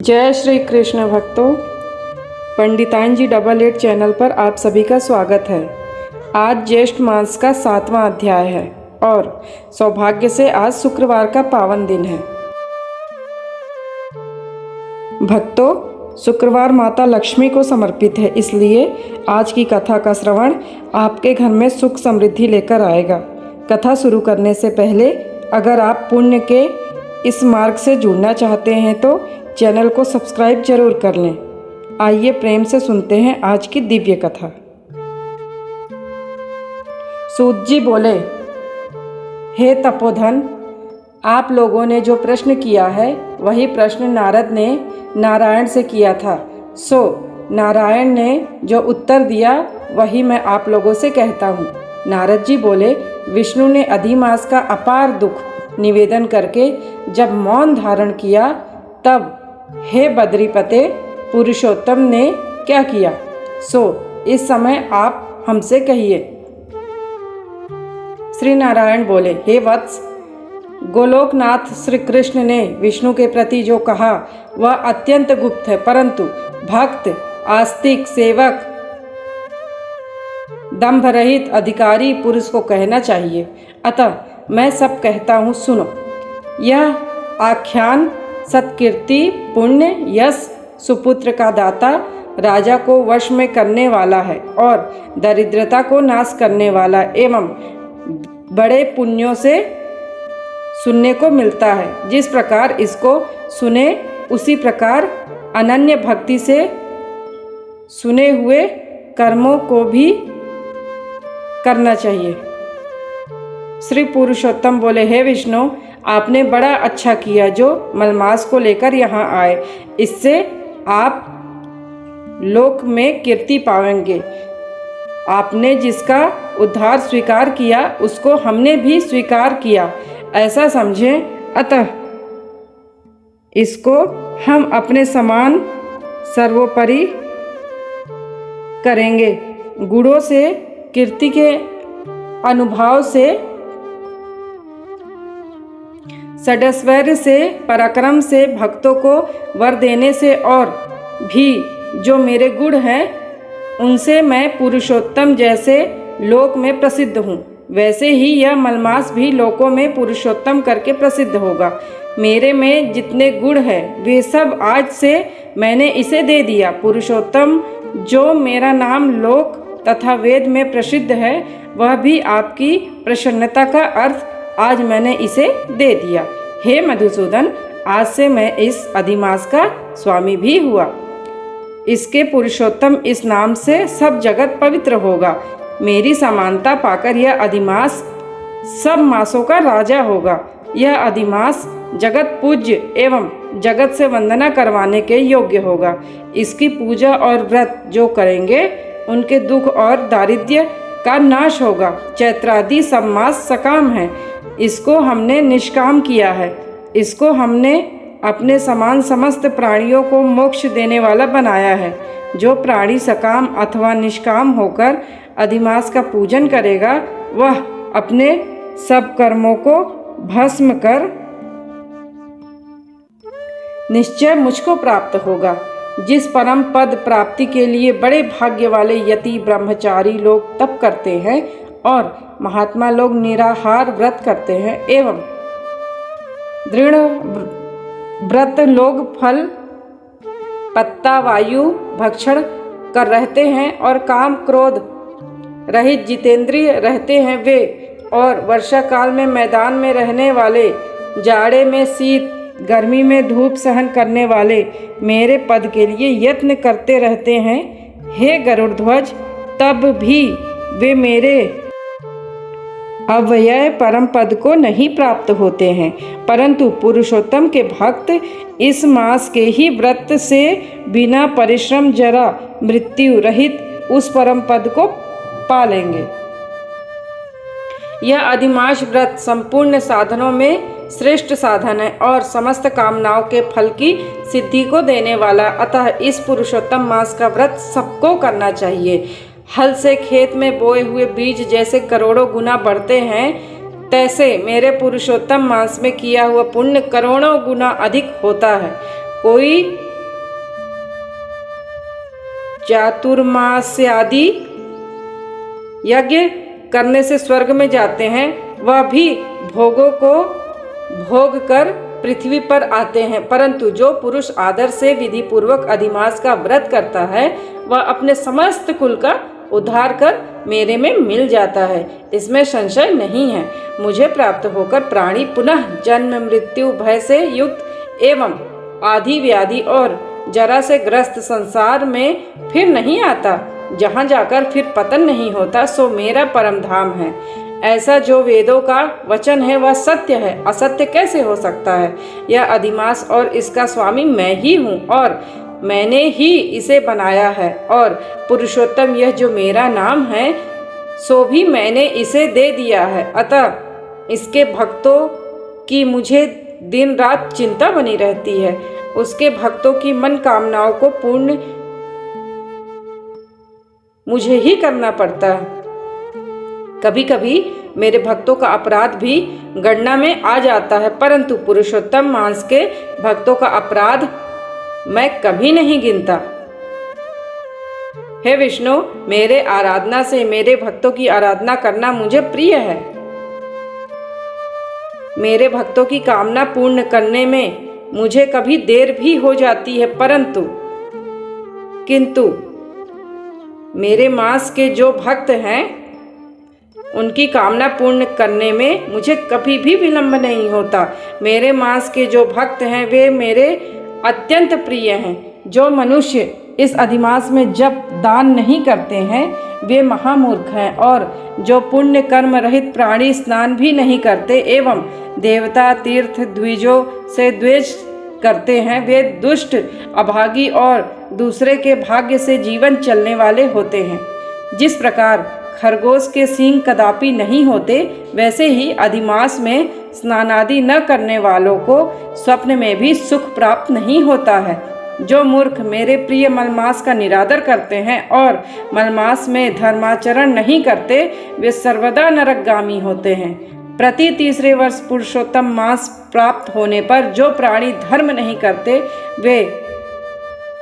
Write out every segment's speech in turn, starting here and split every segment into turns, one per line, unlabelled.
जय श्री कृष्ण भक्तों, पंडिताइन जी 88 चैनल पर आप सभी का स्वागत है। आज ज्येष्ठ मास का 7वां अध्याय है और सौभाग्य से आज शुक्रवार का पावन दिन है। भक्तों, शुक्रवार माता लक्ष्मी को समर्पित है, इसलिए आज की कथा का श्रवण आपके घर में सुख समृद्धि लेकर आएगा। कथा शुरू करने से पहले अगर आप पुण्य के इस मार्ग से जुड़ना चाहते हैं तो चैनल को सब्सक्राइब जरूर कर लें। आइए प्रेम से सुनते हैं आज की दिव्य कथा। सूत जी बोले, हे तपोधन, आप लोगों ने जो प्रश्न किया है वही प्रश्न नारद ने नारायण से किया था। सो नारायण ने जो उत्तर दिया वही मैं आप लोगों से कहता हूँ। नारद जी बोले, विष्णु ने अधिमास का अपार दुख निवेदन करके जब मौन धारण किया तब हे बद्रीपते, पुरुषोत्तम ने क्या किया, सो इस समय आप हमसे कहिए। श्री नारायण बोले, हे वत्स, गोलोकनाथ श्री कृष्ण ने विष्णु के प्रति जो कहा वह अत्यंत गुप्त है, परंतु भक्त, आस्तिक, सेवक, दंभ रहित अधिकारी पुरुष को कहना चाहिए। अतः मैं सब कहता हूँ, सुनो। यह आख्यान सत्कीर्ति, पुण्य, यश, सुपुत्र का दाता, राजा को वश में करने वाला है और दरिद्रता को नाश करने वाला एवं बड़े पुण्यों से सुनने को मिलता है। जिस प्रकार इसको सुने उसी प्रकार अनन्य भक्ति से सुने हुए कर्मों को भी करना चाहिए। श्री पुरुषोत्तम बोले, हे विष्णु, आपने बड़ा अच्छा किया जो मलमास को लेकर यहाँ आए। इससे आप लोक में कीर्ति पाएंगे। आपने जिसका उद्धार स्वीकार किया उसको हमने भी स्वीकार किया, ऐसा समझें। अतः इसको हम अपने समान सर्वोपरि करेंगे। गुणों से, कीर्ति के अनुभव से, सडस्वैर्य से, पराक्रम से, भक्तों को वर देने से और भी जो मेरे गुण हैं उनसे मैं पुरुषोत्तम जैसे लोक में प्रसिद्ध हूँ, वैसे ही यह मलमास भी लोकों में पुरुषोत्तम करके प्रसिद्ध होगा। मेरे में जितने गुण हैं वे सब आज से मैंने इसे दे दिया। पुरुषोत्तम जो मेरा नाम लोक तथा वेद में प्रसिद्ध है वह भी आपकी प्रसन्नता का अर्थ आज मैंने इसे दे दिया। हे मधुसूदन, आज से मैं इस अधिमास का स्वामी भी हुआ। इसके पुरुषोत्तम इस नाम से सब जगत पवित्र होगा। मेरी समानता पाकर यह अधिमास सब मासों का राजा होगा। यह अधिमास जगत पूज्य एवं जगत से वंदना करवाने के योग्य होगा। इसकी पूजा और व्रत जो करेंगे उनके दुख और दारिद्र्य का नाश होगा। चैत्रादि सब मास सकाम है, इसको हमने निष्काम किया है। इसको हमने अपने समान समस्त प्राणियों को मोक्ष देने वाला बनाया है। जो प्राणी सकाम अथवा निष्काम होकर अधिमास का पूजन करेगा वह अपने सब कर्मों को भस्म कर निश्चय मुझको प्राप्त होगा। जिस परम पद प्राप्ति के लिए बड़े भाग्य वाले यति ब्रह्मचारी लोग तप करते हैं और महात्मा लोग निराहार व्रत करते हैं एवं दृढ़ व्रत लोग फल, पत्ता, वायु भक्षण कर रहते हैं और काम क्रोध रहित जितेंद्रिय रहते हैं वे, और वर्षा काल में मैदान में रहने वाले, जाड़े में शीत, गर्मी में धूप सहन करने वाले मेरे पद के लिए यत्न करते रहते हैं। हे गरुड़ध्वज, तब भी वे मेरे अव्यय परम पद को नहीं प्राप्त होते हैं, परंतु पुरुषोत्तम के भक्त इस मास के ही व्रत से बिना परिश्रम जरा मृत्यु रहित उस परम पद को पा लेंगे। यह अधिमास व्रत संपूर्ण साधनों में श्रेष्ठ साधन है और समस्त कामनाओं के फल की सिद्धि को देने वाला। अतः इस पुरुषोत्तम मास का व्रत सबको करना चाहिए। हल से खेत में बोए हुए बीज जैसे करोड़ों गुना बढ़ते हैं, तैसे मेरे पुरुषोत्तम मास में किया हुआ पुण्य करोड़ों गुना अधिक होता है। कोई चातुर्मास्यादि यज्ञ करने से स्वर्ग में जाते हैं, वह भी भोगों को भोग कर पृथ्वी पर आते हैं। परंतु जो पुरुष आदर से विधि पूर्वक अधिमास का व्रत करता है, वह अपने समस्त कुल का उद्धार कर मेरे में मिल जाता है, इसमें संशय नहीं है। मुझे प्राप्त होकर प्राणी पुनः जन्म मृत्यु भय से युक्त एवं आदि व्याधि और जरा से ग्रस्त संसार में फिर नहीं आता, जहाँ जाकर फिर पतन नहीं होता, सो मेरा परम धाम है। ऐसा जो वेदों का वचन है वह सत्य है, असत्य कैसे हो सकता है। यह अधिमास और इसका स्वामी मैं ही हूँ और मैंने ही इसे बनाया है, और पुरुषोत्तम यह जो मेरा नाम है सो भी मैंने इसे दे दिया है। अतः इसके भक्तों की मुझे दिन रात चिंता बनी रहती है। उसके भक्तों की मन कामनाओं को पूर्ण मुझे ही करना पड़ता है। कभी कभी मेरे भक्तों का अपराध भी गणना में आ जाता है, परंतु पुरुषोत्तम मांस के भक्तों का अपराध मैं कभी नहीं गिनता। हे विष्णु, मेरे आराधना से मेरे भक्तों की आराधना करना मुझे प्रिय है। मेरे भक्तों की कामना पूर्ण करने में मुझे कभी देर भी हो जाती है, किंतु मेरे मांस के जो भक्त हैं उनकी कामना पूर्ण करने में मुझे कभी भी विलंब नहीं होता। मेरे मांस के जो भक्त हैं वे मेरे अत्यंत प्रिय हैं। जो मनुष्य इस अधिमास में जब दान नहीं करते हैं वे महामूर्ख हैं, और जो पुण्य कर्म रहित प्राणी स्नान भी नहीं करते एवं देवता तीर्थ द्विजों से द्वेष करते हैं, वे दुष्ट अभागी और दूसरे के भाग्य से जीवन चलने वाले होते हैं। जिस प्रकार खरगोश के सींग कदापि नहीं होते, वैसे ही अधिमास में स्नानादि न करने वालों को स्वप्न में भी सुख प्राप्त नहीं होता है। जो मूर्ख मेरे प्रिय मलमास का निरादर करते हैं और मलमास में धर्माचरण नहीं करते, वे सर्वदा नरकगामी होते हैं। प्रति तीसरे वर्ष पुरुषोत्तम मास प्राप्त होने पर जो प्राणी धर्म नहीं करते वे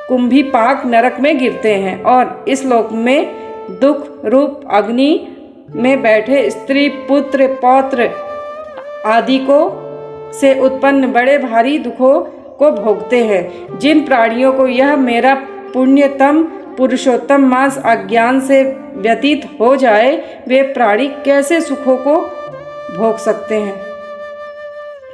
कुंभीपाक नरक में गिरते हैं, और इस लोक में दुख रूप अग्नि में बैठे स्त्री पुत्र पौत्र आदि को से उत्पन्न बड़े भारी दुखों को भोगते हैं। जिन प्राणियों को यह मेरा पुण्यतम पुरुषोत्तम मास अज्ञान से व्यतीत हो जाए, वे प्राणी कैसे सुखों को भोग सकते हैं।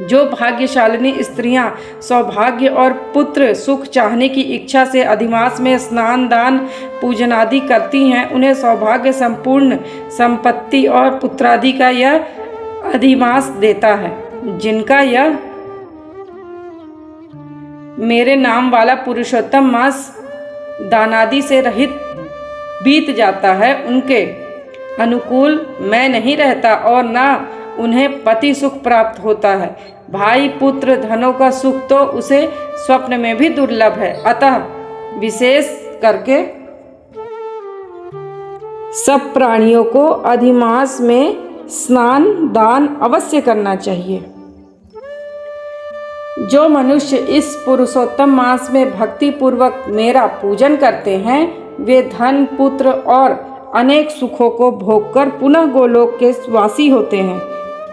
जो भाग्यशालिनी स्त्रियां सौभाग्य और पुत्र सुख चाहने की इच्छा से अधिमास में स्नान दान पूजन आदि करती हैं, उन्हें सौभाग्य संपूर्ण संपत्ति और पुत्रादि का यह अधिमास देता है। जिनका यह मेरे नाम वाला पुरुषोत्तम मास दानादि से रहित बीत जाता है, उनके अनुकूल मैं नहीं रहता और न उन्हें पति सुख प्राप्त होता है। भाई पुत्र धनों का सुख तो उसे स्वप्न में भी दुर्लभ है। अतः विशेष करके सब प्राणियों को अधिमास में स्नान दान अवश्य करना चाहिए। जो मनुष्य इस पुरुषोत्तम मास में भक्ति पूर्वक मेरा पूजन करते हैं, वे धन पुत्र और अनेक सुखों को भोगकर पुनः गोलोक के वासी होते हैं।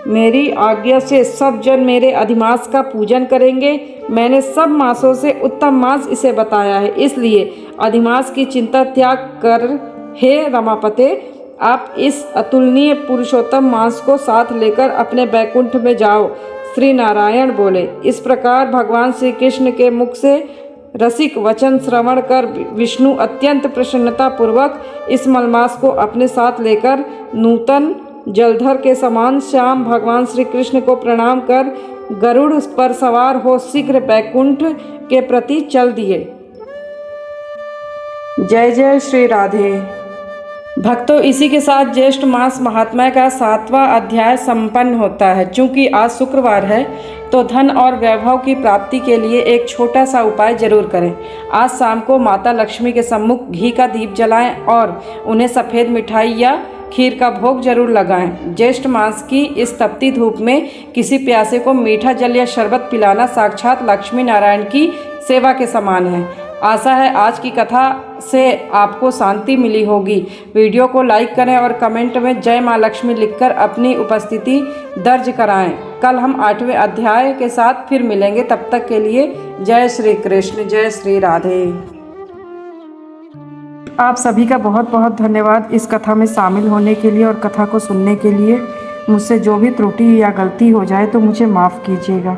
मेरी आज्ञा से सब जन मेरे अधिमास का पूजन करेंगे। मैंने सब मासों से उत्तम मास इसे बताया है, इसलिए अधिमास की चिंता त्याग कर हे रमापते, आप इस अतुलनीय पुरुषोत्तम मास को साथ लेकर अपने बैकुंठ में जाओ। श्री नारायण बोले। इस प्रकार भगवान श्री कृष्ण के मुख से रसिक वचन श्रवण कर विष्णु अत्यंत प्रसन्नता पूर्वक इस मलमास को अपने साथ लेकर नूतन जलधर के समान श्याम भगवान श्री कृष्ण को प्रणाम कर गरुड़ पर सवार हो शीघ्र बैकुंठ के प्रति चल दिए। जय जय श्री राधे। भक्तों, इसी के साथ ज्येष्ठ मास महात्म्य का 7वां अध्याय संपन्न होता है। चूंकि आज शुक्रवार है तो धन और वैभव की प्राप्ति के लिए एक छोटा सा उपाय जरूर करें। आज शाम को माता लक्ष्मी के सम्मुख घी का दीप जलाएं और उन्हें सफ़ेद मिठाई या खीर का भोग जरूर लगाएं। ज्येष्ठ मास की इस तपती धूप में किसी प्यासे को मीठा जल या शरबत पिलाना साक्षात लक्ष्मी नारायण की सेवा के समान है। आशा है आज की कथा से आपको शांति मिली होगी। वीडियो को लाइक करें और कमेंट में जय माँ लक्ष्मी लिखकर अपनी उपस्थिति दर्ज कराएं। कल हम 8वें अध्याय के साथ फिर मिलेंगे। तब तक के लिए जय श्री कृष्ण, जय श्री राधे। आप सभी का बहुत बहुत धन्यवाद इस कथा में शामिल होने के लिए और कथा को सुनने के लिए। मुझसे जो भी त्रुटि या गलती हो जाए तो मुझे माफ़ कीजिएगा।